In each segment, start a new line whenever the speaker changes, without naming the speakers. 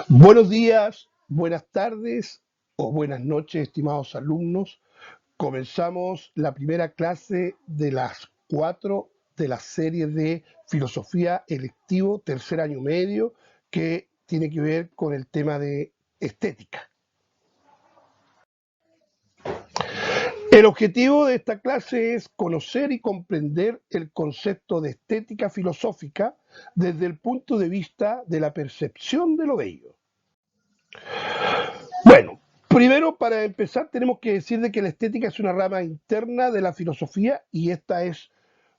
Buenos días, buenas tardes o buenas noches, estimados alumnos. Comenzamos la primera clase de las 4 de la serie de filosofía electivo, tercer año medio, que tiene que ver con el tema de estética. El objetivo de esta clase es conocer y comprender el concepto de estética filosófica desde el punto de vista de la percepción de lo bello. Bueno, primero para empezar tenemos que decir de que la estética es una rama interna de la filosofía y esta es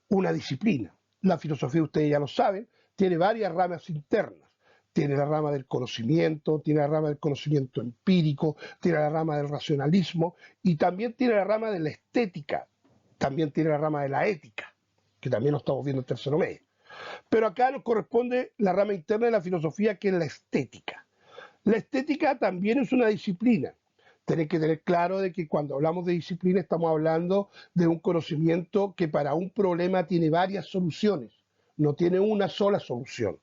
una disciplina. La filosofía, ustedes ya lo saben, tiene varias ramas internas. Tiene la rama del conocimiento, tiene la rama del conocimiento empírico, tiene la rama del racionalismo y también tiene la rama de la estética, también tiene la rama de la ética, que también lo estamos viendo en tercero medio. Pero acá nos corresponde la rama interna de la filosofía, que es la estética. La estética también es una disciplina. Tenéis que tener claro de que cuando hablamos de disciplina estamos hablando de un conocimiento que para un problema tiene varias soluciones, no tiene una sola solución.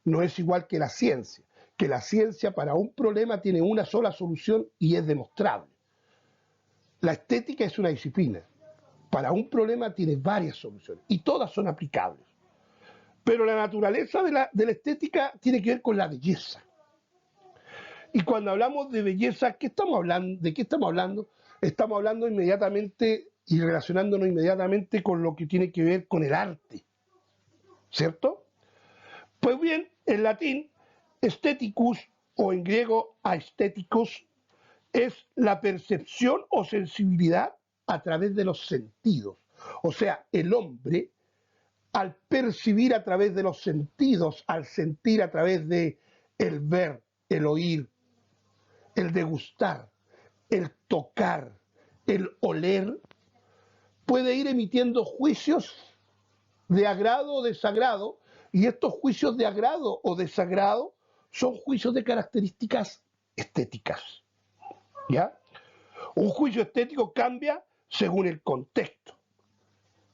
No es igual que la ciencia para un problema tiene una sola solución y es demostrable. La estética es una disciplina. Para un problema tiene varias soluciones y todas son aplicables. Pero la naturaleza de la estética tiene que ver con la belleza. Y cuando hablamos de belleza, ¿qué estamos hablando? ¿De qué estamos hablando? Estamos hablando inmediatamente y relacionándonos inmediatamente con lo que tiene que ver con el arte, ¿cierto? Pues bien, en latín, aestheticus o en griego aestheticos es la percepción o sensibilidad a través de los sentidos. O sea, el hombre, al percibir a través de los sentidos, al sentir a través de el ver, el oír, el degustar, el tocar, el oler, puede ir emitiendo juicios de agrado o desagrado, y estos juicios de agrado o desagrado son juicios de características estéticas. ¿Ya? Un juicio estético cambia según el contexto.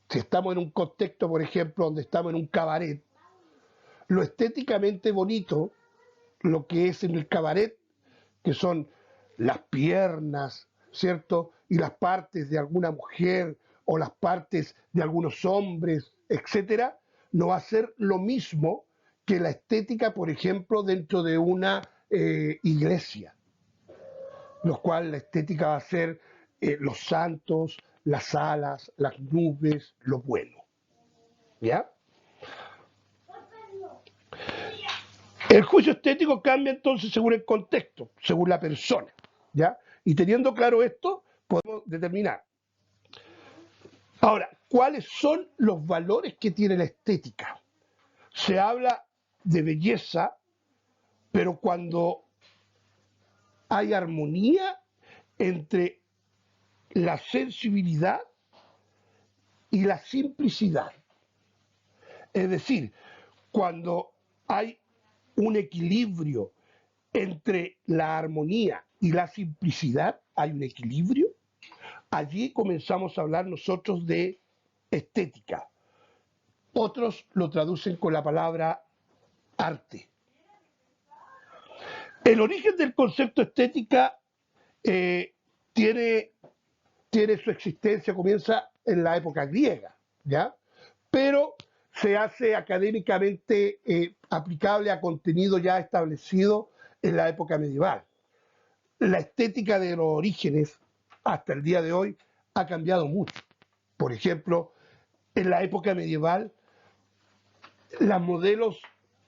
Si estamos en un contexto, por ejemplo, donde estamos en un cabaret, lo estéticamente bonito, lo que es en el cabaret, que son las piernas, ¿cierto? Y las partes de alguna mujer o las partes de algunos hombres, etcétera, no va a ser lo mismo que la estética, por ejemplo, dentro de una iglesia, lo cual la estética va a ser los santos, las alas, las nubes, lo bueno, ¿ya? El juicio estético cambia entonces según el contexto, según la persona, ¿ya? Y teniendo claro esto, podemos determinar. Ahora, ¿cuáles son los valores que tiene la estética? Se habla de belleza, pero cuando hay armonía entre la sensibilidad y la simplicidad. Es decir, cuando hay un equilibrio entre la armonía y la simplicidad, hay un equilibrio. Allí comenzamos a hablar nosotros de estética. Otros lo traducen con la palabra arte. El origen del concepto estética eh, tiene, tiene su existencia, comienza en la época griega, ¿ya? Pero se hace académicamente aplicable a contenido ya establecido en la época medieval. La estética de los orígenes hasta el día de hoy ha cambiado mucho. Por ejemplo, en la época medieval, las modelos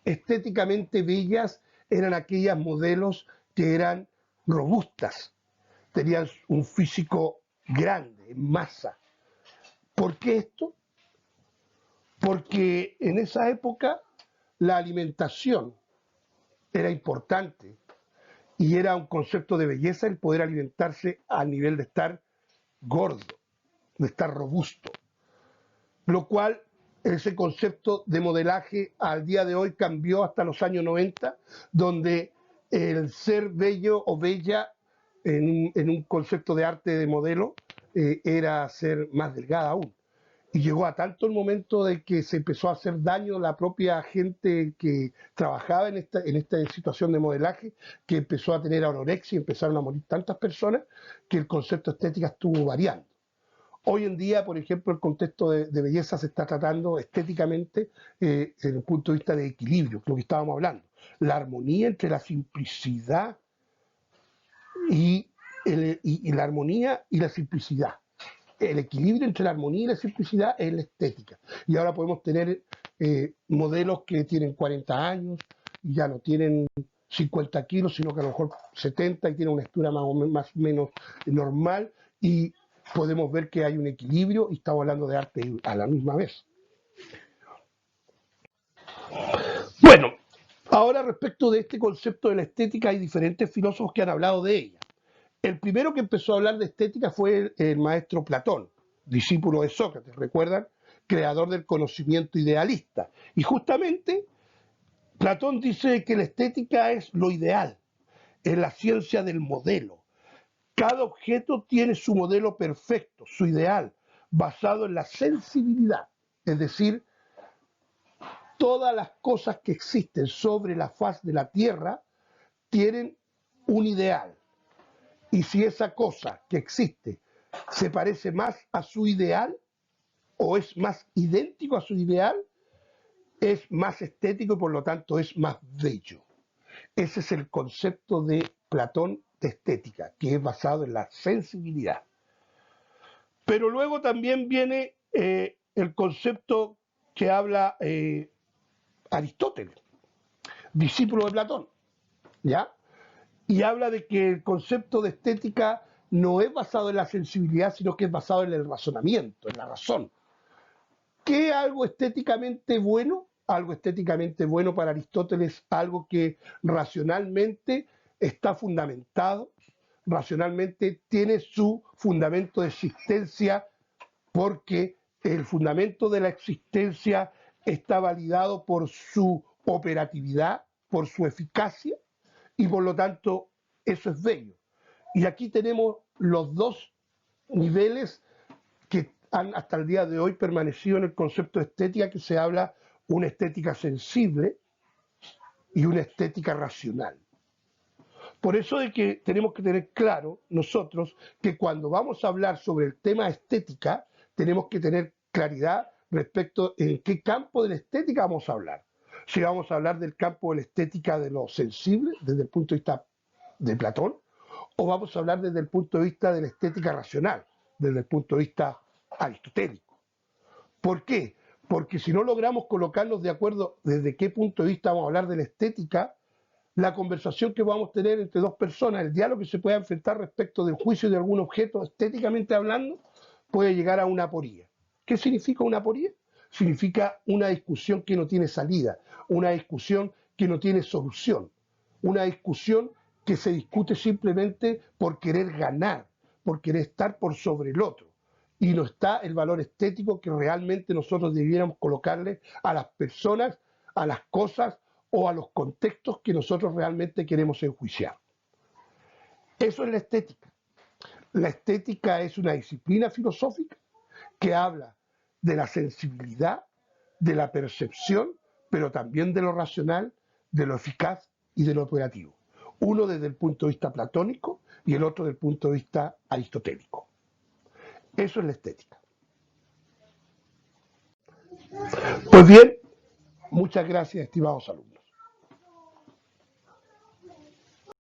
estéticamente bellas eran aquellas modelos que eran robustas, tenían un físico grande, en masa. ¿Por qué esto? Porque en esa época la alimentación era importante y era un concepto de belleza el poder alimentarse al nivel de estar gordo, de estar robusto, lo cual ese concepto de modelaje al día de hoy cambió hasta los años 90, donde el ser bello o bella en un concepto de arte de modelo era ser más delgada aún. Y llegó a tanto el momento de que se empezó a hacer daño a la propia gente que trabajaba en esta situación de modelaje, que empezó a tener anorexia y empezaron a morir tantas personas, que el concepto estética estuvo variando. Hoy en día, por ejemplo, el contexto de belleza se está tratando estéticamente desde el punto de vista de equilibrio, lo que estábamos hablando. La armonía entre la simplicidad y la armonía y la simplicidad. El equilibrio entre la armonía y la simplicidad es la estética. Y ahora podemos tener modelos que tienen 40 años y ya no tienen 50 kilos, sino que a lo mejor 70 y tienen una estatura más o menos normal, y podemos ver que hay un equilibrio y estamos hablando de arte a la misma vez. Bueno, ahora respecto de este concepto de la estética, hay diferentes filósofos que han hablado de ella. El primero que empezó a hablar de estética fue el maestro Platón, discípulo de Sócrates, ¿recuerdan? Creador del conocimiento idealista. Y justamente Platón dice que la estética es lo ideal, es la ciencia del modelo. Cada objeto tiene su modelo perfecto, su ideal, basado en la sensibilidad. Es decir, todas las cosas que existen sobre la faz de la Tierra tienen un ideal. Y si esa cosa que existe se parece más a su ideal o es más idéntico a su ideal, es más estético y por lo tanto es más bello. Ese es el concepto de Platón de estética, que es basado en la sensibilidad. Pero luego también viene el concepto que habla Aristóteles, discípulo de Platón, ¿ya? Y habla de que el concepto de estética no es basado en la sensibilidad, sino que es basado en el razonamiento, en la razón. ¿Qué es algo estéticamente bueno? Algo estéticamente bueno para Aristóteles, algo que racionalmente está fundamentado, racionalmente tiene su fundamento de existencia, porque el fundamento de la existencia está validado por su operatividad, por su eficacia, y por lo tanto eso es bello. Y aquí tenemos los dos niveles que han hasta el día de hoy permanecido en el concepto de estética, que se habla una estética sensible y una estética racional. Por eso es que tenemos que tener claro nosotros que cuando vamos a hablar sobre el tema estética, tenemos que tener claridad respecto en qué campo de la estética vamos a hablar. Si vamos a hablar del campo de la estética de lo sensible, desde el punto de vista de Platón, o vamos a hablar desde el punto de vista de la estética racional, desde el punto de vista aristotélico. ¿Por qué? Porque si no logramos colocarnos de acuerdo desde qué punto de vista vamos a hablar de la estética, la conversación que vamos a tener entre dos personas, el diálogo que se pueda enfrentar respecto del juicio de algún objeto estéticamente hablando, puede llegar a una aporía. ¿Qué significa una aporía? Significa una discusión que no tiene salida, una discusión que no tiene solución, una discusión que se discute simplemente por querer ganar, por querer estar por sobre el otro. Y no está el valor estético que realmente nosotros debiéramos colocarle a las personas, a las cosas o a los contextos que nosotros realmente queremos enjuiciar. Eso es la estética. La estética es una disciplina filosófica que habla de la sensibilidad, de la percepción, pero también de lo racional, de lo eficaz y de lo operativo. Uno desde el punto de vista platónico y el otro desde el punto de vista aristotélico. Eso es la estética. Pues bien, muchas gracias, estimados alumnos.